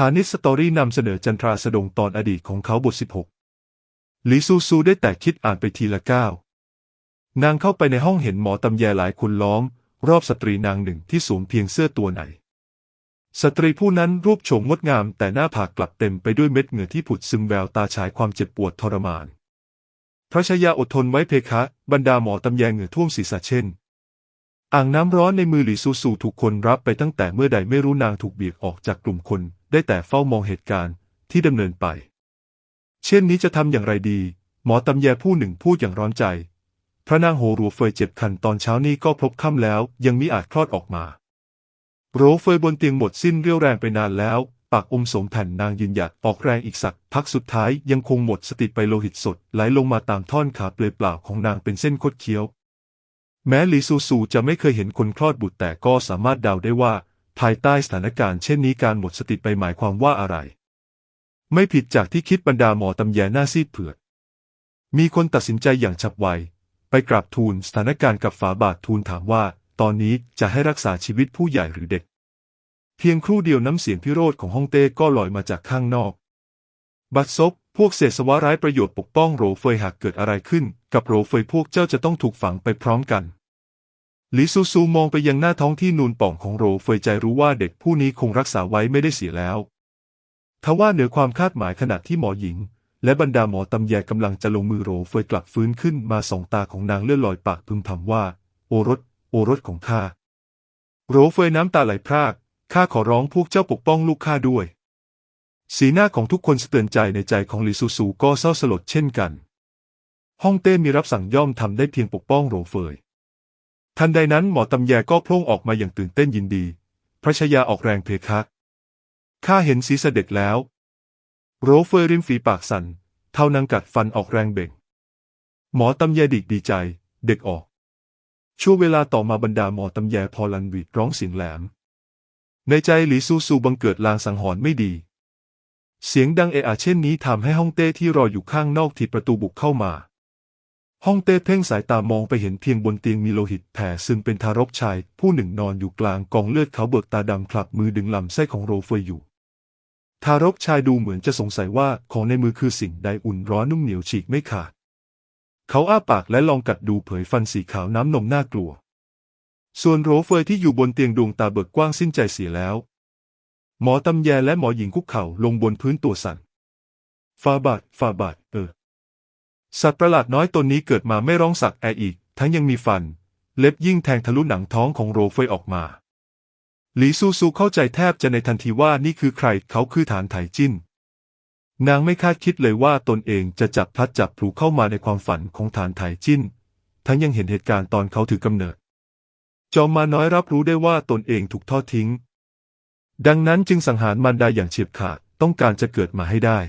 ฐานิสตอรี่นำเสนอจันทราสดงตอนอดีตของเขาบท16หลีซูซูได้แต่คิดอ่านไปทีละก้าวนางเข้าไปในห้องเห็นหมอตำแยหลายคนล้อมรอบสตรีนางหนึ่งที่สวมเพียงเสื้อตัวไหนสตรีผู้นั้นรูปโฉมงดงามแต่หน้าผากกลับเต็มไปด้วยเม็ดเหงื่อที่ผุดซึมแววตาฉายความเจ็บปวดทรมานพระชายาอดทนไว้เพคะบรรดาหมอตำแยเหงื่อท่วมศีรษะเช่นอ่างน้ำร้อนในมือหลีซูซูถูกคนรับไปตั้งแต่เมื่อใดไม่รู้นางถูกเบียดออกจากกลุ่มคนได้แต่เฝ้ามองเหตุการณ์ที่ดำเนินไปเช่นนี้จะทำอย่างไรดีหมอตำแยผู้หนึ่งพูดอย่างร้อนใจพระนางโหรัวเฟยเจ็บคันตอนเช้านี้ก็พบค่ำแล้วยังมิอาจคลอดออกมาโหรัวเฟยบนเตียงหมดสิ้นเรี่ยวแรงไปนานแล้วปากอมโสมแผ่นนางยืนหยัดออกแรงอีกสักพักสุดท้ายยังคงหมดสติไปโลหิตสดไหลลงมาตามท่อนขาเปลือยเปล่าของนางเป็นเส้นคดเคี้ยวแม้หลีซูซูจะไม่เคยเห็นคนคลอดบุตรแต่ก็สามารถเดาได้ว่าภายใต้สถานการณ์เช่นนี้การหมดสติไปหมายความว่าอะไรไม่ผิดจากที่คิดบรรดาหมอตำแยหน้าซีดเผือดมีคนตัดสินใจอย่างฉับไวไปกราบทูลสถานการณ์กับฝาบาททูลถามว่าตอนนี้จะให้รักษาชีวิตผู้ใหญ่หรือเด็กเพียงครู่เดียวน้ำเสียงพิโรธของฮ่องเต้ก็ลอยมาจากข้างนอกบัดซบพวกเศษสวะร้ายประโยชน์ปกป้องโหรเฟยหากเกิดอะไรขึ้นกับโหรเฟยพวกเจ้าจะต้องถูกฝังไปพร้อมกันหลีซูซูมองไปยังหน้าท้องที่นูนป่องของโหรเฟยใจรู้ว่าเด็กผู้นี้คงรักษาไว้ไม่ได้เสียแล้วทว่าเหนือความคาดหมายขณะที่หมอหญิงและบรรดาหมอตำแยกำลังจะลงมือโหรเฟยกลับฟื้นขึ้นมาสองตาของนางเลื่อนลอยปากพึมพำว่าโอรสของข้าโหรเฟยน้ำตาไหลพรากข้าขอร้องพวกเจ้าปกป้องลูกข้าด้วยสีหน้าของทุกคนสะเทือนใจในใจของหลีซูซูก็เศร้าสลดเช่นกันฮ่องเต้มีรับสั่งย่อมทำได้เพียงปกป้องโหรเฟยทันใดนั้นหมอตำแยก็โพล่งออกมาอย่างตื่นเต้นยินดีพระชายาออกแรงเพคะข้าเห็นศีรษะเด็กแล้วโหรเฟยริมฝีปากสั่นเท่านางกัดฟันออกแรงเบ่งหมอตำแยดีใจเด็กออกช่วงเวลาต่อมาบรรดาหมอตำแยพอลันหวีดร้องเสียงแหลมในใจหลีซูซูบังเกิดลางสังหรณ์ไม่ดีเสียงดังเอะอะเช่นนี้ทำให้ฮ่องเต้ที่รออยู่ข้างนอกถีบประตูบุกเข้ามาฮ่องเต้เพ่งสายตามองไปเห็นเพียงบนเตียงมีโลหิตแผ่ซึมเป็นทารกชายผู้หนึ่งนอนอยู่กลางกองเลือดเขาเบิกตาดำคลับมือดึงลำไส้ของโหรเฟยอยู่ทารกชายดูเหมือนจะสงสัยว่าของในมือคือสิ่งใดอุ่นร้อนนุ่มเหนียวฉีกไม่ขาดเขาอ้าปากและลองกัดดูเผยฟันสีขาวน้ำนมน่ากลัวส่วนโหรเฟยที่อยู่บนเตียงดวงตาเบิกกว้างสิ้นใจเสียแล้วหมอตำแยและหมอหญิงคุกเข่าลงบนพื้นตัวสั่นฟาบาทสัตว์ประหลาดน้อยตนนี้เกิดมาไม่ร้องสักแออีกทั้งยังมีฟันเล็บยิ่งแทงทะลุหนังท้องของโหรเฟยออกมาหลีซูซูเข้าใจแทบจะในทันทีว่านี่คือใครเขาคือฐานไถจิ้นนางไม่คาดคิดเลยว่าตนเองจะจับพลัดจับผลูเข้ามาในความฝันของฐานไถจิ้นทั้งยังเห็นเหตุการณ์ตอนเขาถือกำเนิดจอมมารน้อยรับรู้ได้ว่าตนเองถูกทอดทิ้งดังนั้นจึงสังหารมารดาอย่างเฉียบขาดต้องการจะเกิดมาให้ได้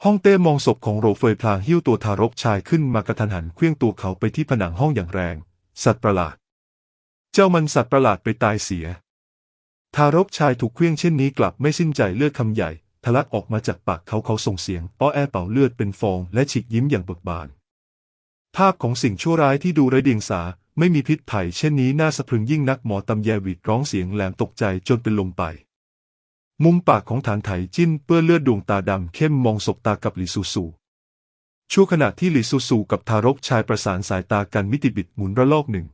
ฮ่องเต้มองศพของโหรเฟยพลางหิ้วตัวทารกชายขึ้นมากระทันหันเคลื่องตัวเขาไปที่ผนังห้องอย่างแรงสัตว์ประหลาดเจ้ามันสัตว์ประหลาดไปตายเสียทารกชายถูกเคลื่องเช่นนี้กลับไม่สิ้นใจเลือดคำใหญ่ทะลักออกมาจากปากเขาส่งเสียงอ้อแอเป่าเลือดเป็นฟองและฉีกยิ้มอย่างเบิกบานภาพของสิ่งชั่วร้ายที่ดูไร้เดียงสาไม่มีพิษภัยเช่นนี้น่าสะพรึงยิ่งนักหมอตำแยหวีดร้องเสียงแหลมตกใจจนเป็นลมไปมุมปากของฐานไถจิ้นเปื้อนเลือดดวงตาดำเข้มมองสบตากับหลีซูซูชั่วขณะที่หลีซูซูกับทารกชายประสานสายตากันมิติบิดหมุนระลอกหนึ่ง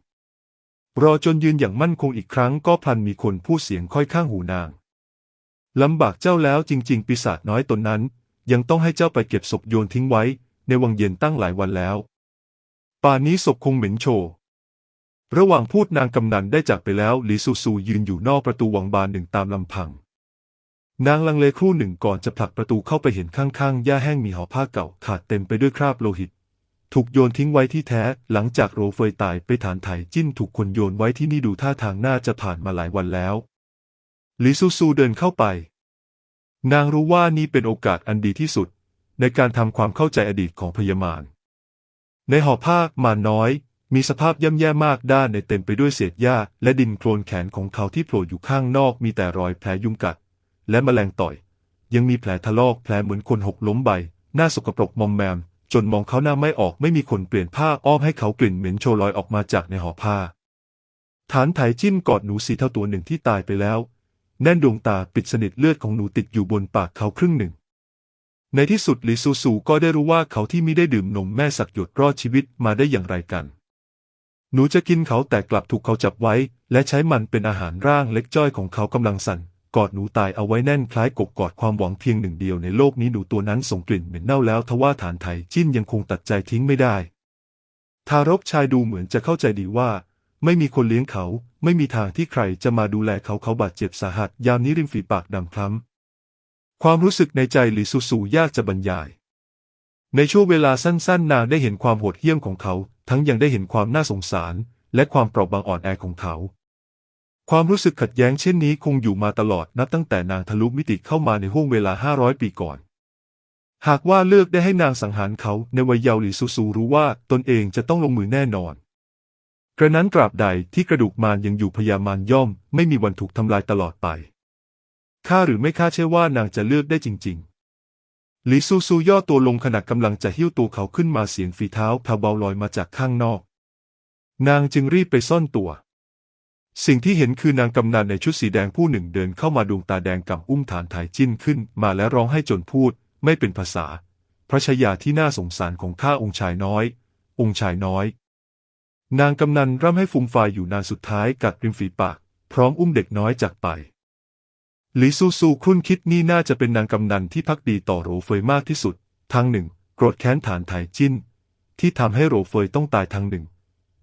รอจนยืนอย่างมั่นคงอีกครั้งก็พลันมีคนพูดเสียงค่อยข้างหูนางลำบากเจ้าแล้วจริงๆปีศาจน้อยตนนั้นยังต้องให้เจ้าไปเก็บศพโยนทิ้งไว้ในวังเย็นตั้งหลายวันแล้วป่านนี้ศพคงเหม็นโชระหว่างพูดนางกำนันได้จากไปแล้วหลีซูซูยืนอยู่นอกประตูวังบานหนึ่งตามลำพังนางลังเลครู่หนึ่งก่อนจะผลักประตูเข้าไปเห็นข้างๆหญ้าแห้งมีห่อผ้าเก่าขาดเต็มไปด้วยคราบโลหิตถูกโยนทิ้งไว้ที่แท้หลังจากโหรเฟยตายไปฐานไถจิ้นถูกคนโยนไว้ที่นี่ดูท่าทางน่าจะผ่านมาหลายวันแล้วหลีซูซูเดินเข้าไปนางรู้ว่านี่เป็นโอกาสอันดีที่สุดในการทำความเข้าใจอดีตของพญามารในห่อผ้ามารน้อยมีสภาพย่ำแย่มากด้านในเต็มไปด้วยเศษหญ้าและดินโคลนแขนของเขาที่โผล่อยู่ข้างนอกมีแต่รอยแผลยุงกัดและแมลงต่อยยังมีแผลถลอกแผลเหมือนคนหกล้มใบหน้าสกปรกมอมแมมจนมองเขาหน้าไม่ออกไม่มีคนเปลี่ยนผ้าอ้อมให้เขากลิ่นเหม็นโชยลอยออกมาจากในห่อผ้าฐานไถจิ้นกอดหนูสีเท่าตัวหนึ่งที่ตายไปแล้ว แน่นดวงตาปิดสนิทเลือดของหนูติดอยู่บนปากเขาครึ่งหนึ่งในที่สุดหลีซูซูก็ได้รู้ว่าเขาที่มิได้ดื่มนมแม่สักหยดรอดชีวิตมาได้อย่างไรกันหนูจะกินเขาแต่กลับถูกเขาจับไว้และใช้มันเป็นอาหารร่างเล็กจ้อยของเขากำลังสั่นกอดหนูตายเอาไว้แน่นคล้ายกบกอดความหวังเพียงหนึ่งเดียวในโลกนี้หนูตัวนั้นส่งกลิ่นเหม็นเน่าแล้วทว่าฐานไถจิ้นยังคงตัดใจทิ้งไม่ได้ทารกชายดูเหมือนจะเข้าใจดีว่าไม่มีคนเลี้ยงเขาไม่มีทางที่ใครจะมาดูแลเขาบาดเจ็บสาหัสยามนี้ริมฝีปากดำคล้ำความรู้สึกในใจหลีซูซูยากจะบรรยายในช่วงเวลาสั้นๆนางได้เห็นความโหดเหี้ยมของเขาทั้งยังได้เห็นความน่าสงสารและความเปราะบางอ่อนแอของเขาความรู้สึกขัดแย้งเช่นนี้คงอยู่มาตลอดนับตั้งแต่นางทะลุมิติเข้ามาในห้วงเวลา500 ปีก่อนหากว่าเลือกได้ให้นางสังหารเขาในวัยเยาว์หลีซูซูรู้ว่าตนเองจะต้องลงมือแน่นอนกระนั้นตราบใดที่กระดูกมารยังอยู่พญามารย่อมไม่มีวันถูกทำลายตลอดไปฆ่าหรือไม่ฆ่าเชื่อว่านางจะเลือกได้จริงๆหลีซูซูย่อตัวลงขณะกำลังจะหิ้วตัวเขาขึ้นมาเสียงฝีเท้าเบาๆลอยมาจากข้างนอกนางจึงรีบไปซ่อนตัวสิ่งที่เห็นคือนางกำนันในชุดสีแดงผู้หนึ่งเดินเข้ามาดวงตาแดงกำอุ้มฐานไถจิ้นขึ้นมาและร้องให้จนพูดไม่เป็นภาษาพระชายาที่น่าสงสารของข้าองค์ชายน้อยองค์ชายน้อยนางกำนันร่ำให้ฟูมฟายอยู่นานสุดท้ายกัดริมฝีปากพร้อมอุ้มเด็กน้อยจากไปหลีซูซูครุ่นคิดนี่น่าจะเป็นนางกำนันที่ภักดีต่อโรเฟยมากที่สุดทางหนึ่งโกรธแค้นฐานไถจิ้นที่ทำให้โรเฟยต้องตายทางหนึ่ง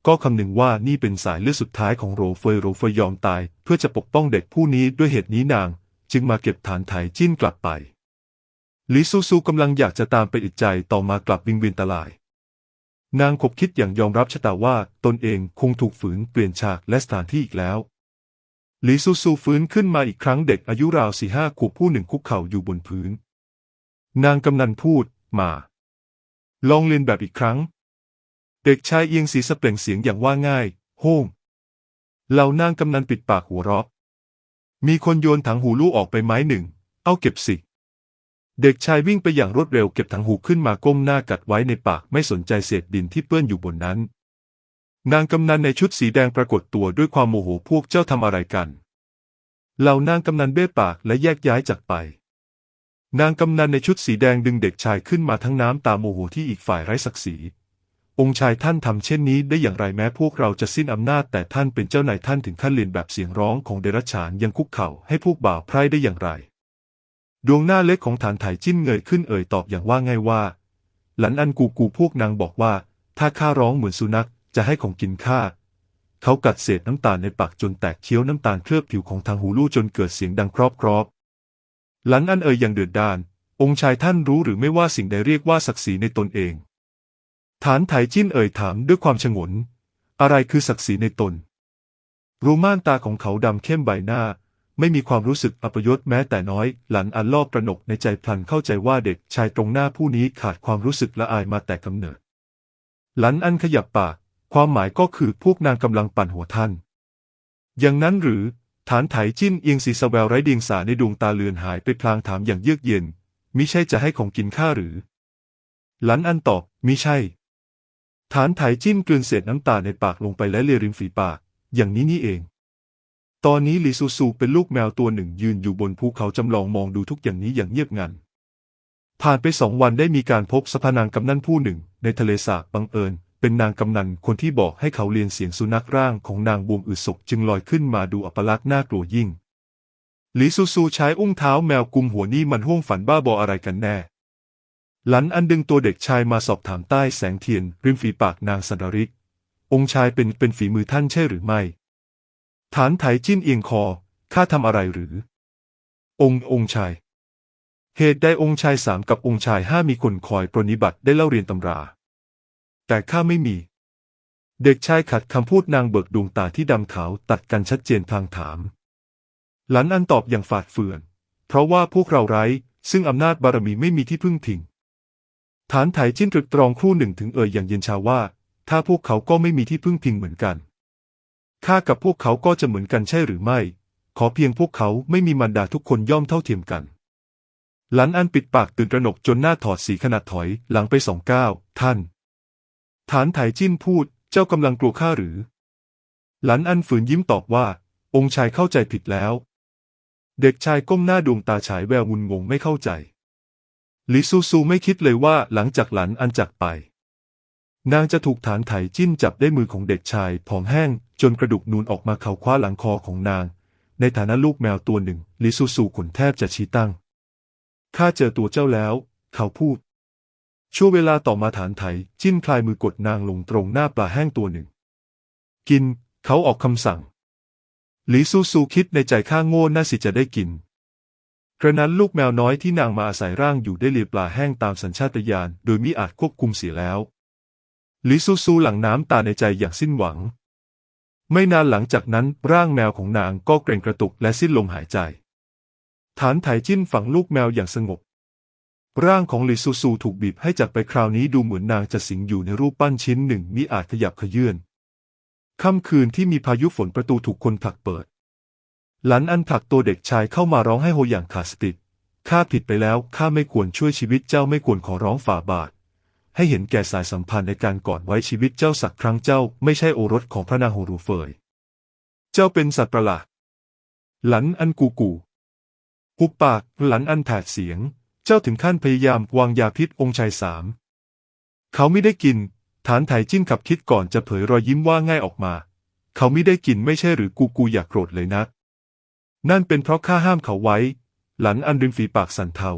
ก็คำนึงว่านี่เป็นสายเลือดสุดท้ายของโรเฟยยอมตายเพื่อจะปกป้องเด็กผู้นี้ด้วยเหตุนี้นางจึงมาเก็บฐานไถจิ้นกลับไปหลีซูซูกำลังอยากจะตามไปอิจใจต่อมากลับวิงเวียนตะลายนางคบคิดอย่างยอมรับชะตาว่าตนเองคงถูกฝืนเปลี่ยนฉากและสถานที่อีกแล้วหลีซูซูฟื้นขึ้นมาอีกครั้งเด็กอายุราว4-5 ขวบผู้หนึ่งคุกเข่าอยู่บนพื้นนางกำนันพูดมาลองเรียนแบบอีกครั้งเด็กชายเอียงศีรษะเปล่งเสียงอย่างว่าง่ายโฮ่งเหล่านางกำนันปิดปากหัวเราะมีคนโยนถังหูลูกออกไปไม้หนึ่งเอาเก็บสิเด็กชายวิ่งไปอย่างรวดเร็วเก็บถังหูขึ้นมาก้มหน้ากัดไว้ในปากไม่สนใจเศษดินที่เปื้อนอยู่บนนั้นนางกำนันในชุดสีแดงปรากฏตัวด้วยความโมโหพวกเจ้าทำอะไรกันเหล่านางกำนันเบ้ปากและแยกย้ายจากไปนางกำนันในชุดสีแดงดึงเด็กชายขึ้นมาทั้งน้ำตาโมโหที่อีกฝ่ายไร้ศักดิ์ศรีองค์ชายท่านทำเช่นนี้ได้อย่างไรแม้พวกเราจะสิ้นอำนาจแต่ท่านเป็นเจ้านายท่านถึงขั้นเลียนแบบเสียงร้องของเดรัจฉานยังคุกเข่าให้พวกบ่าวไพร่ได้อย่างไรดวงหน้าเล็กของฐานไถจิ้นเงยขึ้นตอบอย่างว่าง่ายว่าหลันอันกูพวกนางบอกว่าถ้าข้าร้องเหมือนสุนัขจะให้ของกินข้าเขากัดเศษน้ำตาลในปากจนแตกเคี้ยวน้ำตาลเคลือบผิวของทางหูลู่จนเกิดเสียงดังกรอบหลันอันอย่างเดือดดาลองค์ชายท่านรู้หรือไม่ว่าสิ่งใดเรียกว่าศักดิ์ศรีในตนเองฐานไถจิ้นถามด้วยความฉงนอะไรคือศักดิ์ศรีในตนรูม่านตาของเขาดำเข้มใบหน้าไม่มีความรู้สึกอัปยศแม้แต่น้อยหลันอันลอบประหนกในใจพลันเข้าใจว่าเด็กชายตรงหน้าผู้นี้ขาดความรู้สึกละอายมาแต่กำเนิดหลันอันขยับปากความหมายก็คือพวกนางกำลังปั่นหัวท่านอย่างนั้นหรือฐานไถจิ้นเอียงศีรษะแววไร้เดียงสาในดวงตาเลือนหายไปพลางถามอย่างเยือกเย็นมิใช่จะให้ของกินข้าหรือหลันอันตอบมิใช่ฐานไถจิ้นกลืนเศษน้ำตาในปากลงไปและเลียริมฝีปากอย่างนี้นี่เองตอนนี้หลีซูซูเป็นลูกแมวตัวหนึ่งยืนอยู่บนภูเขาจำลองมองดูทุกอย่างนี้อย่างเงียบงันผ่านไป2 วันได้มีการพบสภานางกำนันผู้หนึ่งในทะเลสาบบังเอิญเป็นนางกำนันคนที่บอกให้เขาเรียนเสียงสุนัขร่างของนางบวมอืดศกจึงลอยขึ้นมาดูอัปลักษณ์น่ากลัวยิ่งหลีซูซูใช้อุ้งเท้าแมวกุมหัวนี่มันห้วงฝันบ้าบออะไรกันแน่หลันอันดึงตัวเด็กชายมาสอบถามใต้แสงเทียนริมฝีปากนางสันดาริกองค์ชายเป็นฝีมือท่านใช่หรือไม่ฐานไถจิ้นเอียงคอข้าทำอะไรหรือองค์ชายเหตุใดองค์ชาย3กับองค์ชาย5มีคนคอยปรนนิบัติได้เล่าเรียนตำราแต่ข้าไม่มีเด็กชายขัดคำพูดนางเบิกดวงตาที่ดำขาวตัดกันชัดเจนพลางถามหลันอันตอบอย่างฝาดเฟือนเพราะว่าพวกเราไร้ซึ่งอำนาจบารมีไม่มีที่พึ่งพิงฐานไถจิ้นตรึกตรองครู่หนึ่งถึงอย่างเย็นชาว่าถ้าพวกเขาก็ไม่มีที่พึ่งพิงเหมือนกันข้ากับพวกเขาก็จะเหมือนกันใช่หรือไม่ขอเพียงพวกเขาไม่มีมารดาทุกคนย่อมเท่าเทียมกันหลันอันปิดปากตื่นตระหนกจนหน้าถอดสีขนาดถอยหลังไป2 ก้าวท่านฐานไถจิ้นพูดเจ้ากำลังกลัวข้าหรือหลันอันฝืนยิ้มตอบว่าองค์ชายเข้าใจผิดแล้ว เด็กชายก้มหน้าดวงตาฉายแววงุนงงไม่เข้าใจหลีซูซูไม่คิดเลยว่าหลังจากหลันอันจากไปนางจะถูกฐานไถจิ้นจับได้มือของเด็กชายผอมแห้งจนกระดูกนูนออกมาเขาคว้าหลังคอของนางในฐานะลูกแมวตัวหนึ่งหลีซูซูขนแทบจะชี้ตั้งข้าเจอตัวเจ้าแล้วเขาพูดชั่วเวลาต่อมาฐานไถจิ้นคลายมือกดนางลงตรงหน้าปลาแห้งตัวหนึ่งกินเขาออกคำสั่งหลีซูซูคิดในใจข้าโง่น่าสิจะได้กินกระนั้นลูกแมวน้อยที่นางมาอาศัยร่างอยู่ได้เลียปลาแห้งตามสัญชาตญาณโดยมิอาจควบคุมเสียแล้วหลีซูซูหลั่งน้ำตาในใจอย่างสิ้นหวังไม่นานหลังจากนั้นร่างแมวของนางก็เกร็งกระตุกและสิ้นลมหายใจฐานไถจิ้นฝังลูกแมวอย่างสงบร่างของหลีซูซูถูกบีบให้จากไปคราวนี้ดูเหมือนนางจะสิงอยู่ในรูปปั้นชิ้นหนึ่งมิอาจขยับเขยื้อนค่ำคืนที่มีพายุฝนประตูถูกคนผลักเปิดหลันอันผลักตัวเด็กชายเข้ามาร้องให้โฮอย่างขาดสติข้าผิดไปแล้วข้าไม่ควรช่วยชีวิตเจ้าไม่ควรขอร้องฝ่าบาทให้เห็นแก่สายสัมพันธ์ในการกอดไว้ชีวิตเจ้าสักครั้งเจ้าไม่ใช่โอรสของพระนางโฮรูเฟยเจ้าเป็นสัตว์ประหลาดหลันอันกูหุบปากหลันอันแผดเสียงเจ้าถึงขั้นพยายามวางยาพิษองค์ชายสามเขาไม่ได้กินฐานไถจิ้นขับคิดก่อนจะเผยรอยยิ้มว่าง่ายออกมาเขาไม่ได้กินไม่ใช่หรือกูอยากโกรธเลยนะนั่นเป็นเพราะข้าห้ามเขาไว้หลันอันริมฝีปากสั่นเทา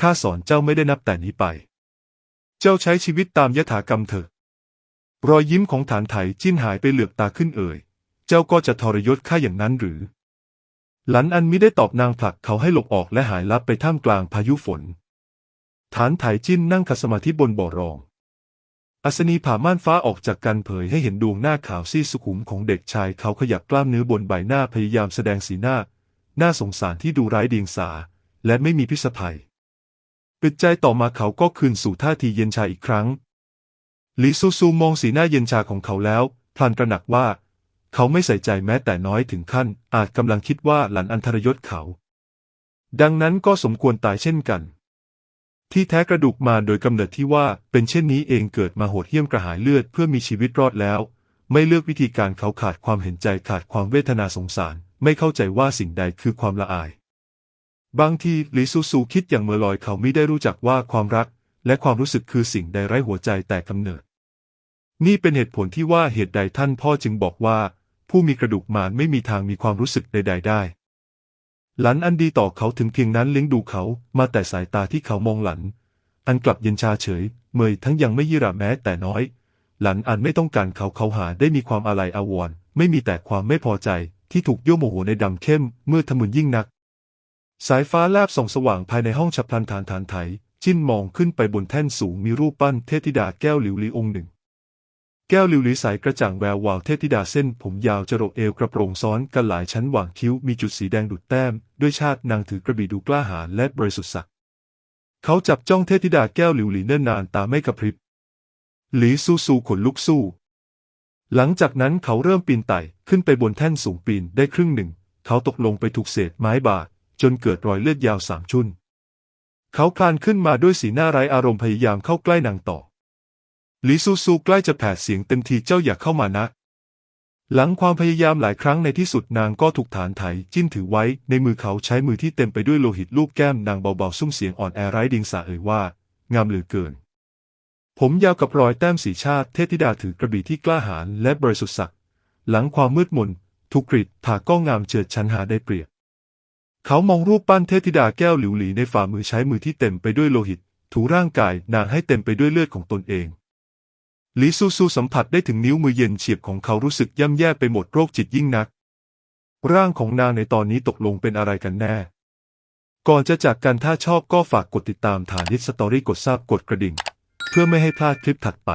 ข้าสอนเจ้าไม่ได้นับแต่นี้ไปเจ้าใช้ชีวิตตามยถากรรมเถอะรอยยิ้มของฐานไถจิ้นหายไปเหลือบตาขึ้นเจ้าก็จะทรยศข้าอย่างนั้นหรือหลันอันมิได้ตอบนางผลักเขาให้หลบออกและหายลับไปท่ามกลางพายุฝนฐานไถจิ้นนั่งขัดสมาธิบนบ่อรองอัศนีผ่าม่านฟ้าออกจากกันเผยให้เห็นดวงหน้าขาวซีดสุขุมของเด็กชายเขาขยับกล้ามเนื้อบนใบหน้าพยายามแสดงสีหน้าน่าสงสารที่ดูไร้เดียงสาและไม่มีพิษภัยปิดใจต่อมาเขาก็คืนสู่ท่าทีเย็นชาอีกครั้งหลีซูซูมองสีหน้าเย็นชาของเขาแล้วพลันตระหนักว่าเขาไม่ใส่ใจแม้แต่น้อยถึงขั้นอาจกำลังคิดว่าหลันอันทรยศเขาดังนั้นก็สมควรตายเช่นกันที่แท้กระดูกมาโดยกำเนิดที่ว่าเป็นเช่นนี้เองเกิดมาโหดเหี้ยมกระหายเลือดเพื่อมีชีวิตรอดแล้วไม่เลือกวิธีการเขาขาดความเห็นใจขาดความเวทนาสงสารไม่เข้าใจว่าสิ่งใดคือความละอายบางทีหลีซูซูคิดอย่างเมื่อลอยเขาไม่ได้รู้จักว่าความรักและความรู้สึกคือสิ่งใดไร้หัวใจแต่กำเนิดนี่เป็นเหตุผลที่ว่าเหตุใดท่านพ่อจึงบอกว่าผู้มีกระดูกมารไม่มีทางมีความรู้สึกใดๆได้หลันอันดีต่อเขาถึงเพียงนั้นเลี้ยงดูเขามาแต่สายตาที่เขามองหลันอันกลับเย็นชาเฉยเมยทั้งยังไม่ยิระแม้แต่น้อยหลันอันไม่ต้องการเขาหาได้มีความอาลัยอาวรณ์ไม่มีแต่ความไม่พอใจที่ถูกยั่วโมโหในดำเข้มเมื่อทะมึนยิ่งนักสายฟ้าแลบส่องสว่างภายในห้องฉับพลันฐานไถจิ้นมองขึ้นไปบนแท่นสูงมีรูปปั้นเทพธิดาแก้วหลิวหลีองค์หนึ่งแก้วหลิวหลีใสกระจ่างแวววาวเทพธิดาเส้นผมยาวจรดเอวกระโปรงซ้อนกันหลายชั้นหว่างคิ้วมีจุดสีแดงดุจแต้มด้วยชาตินางถือกระบี่ดูกล้าหาญและบริสุทธิ์ศักดิ์เขาจับจ้องเทพธิดาแก้วหลิวหลีเนิ่นนานตาไม่กระพริบหลีซูซูขนลุกสู้หลังจากนั้นเขาเริ่มปีนไต่ขึ้นไปบนแท่นสูงปีนได้ครึ่งหนึ่งเขาตกลงไปถูกเศษไม้บาดจนเกิดรอยเลือดยาว3 ชุ่นเขาคลานขึ้นมาด้วยสีหน้าไร้อารมณ์พยายามเข้าใกล้นางต่อหลีซูซูใกล้จะแผดเสียงเต็มทีเจ้าอย่าเข้ามานะหลังความพยายามหลายครั้งในที่สุดนางก็ถูกฐานไถจิ้นถือไว้ในมือเขาใช้มือที่เต็มไปด้วยโลหิตลูบแก้มนางเบาๆซุ้มเสียงอ่อนแอไร้เดียงสาว่างามเหลือเกินผมยาวกับรอยแต้มสีชาติเทพธิดาถือกระบี่ที่กล้าหาญและบริสุทธิ์ศักดิ์หลังความมืดมนถูกกรีดผ่าก็งามเจิดชั้นหาได้เปรียบเขามองรูปปั้นเทพธิดาแก้วหลิวหลีในฝ่ามือใช้มือที่เต็มไปด้วยโลหิตถูร่างกายนางให้เต็มไปด้วยเลือดของตนเองหลีซูซูสัมผัสได้ถึงนิ้วมือเย็นเฉียบของเขารู้สึกย่ำแย่ไปหมดโรคจิตยิ่งนักร่างของนางในตอนนี้ตกลงเป็นอะไรกันแน่ก่อนจะจากกันถ้าชอบก็ฝากกดติดตามฐานฮิตสตอรี่กดซับกดกระดิ่งเพื่อไม่ให้พลาดคลิปถัดไป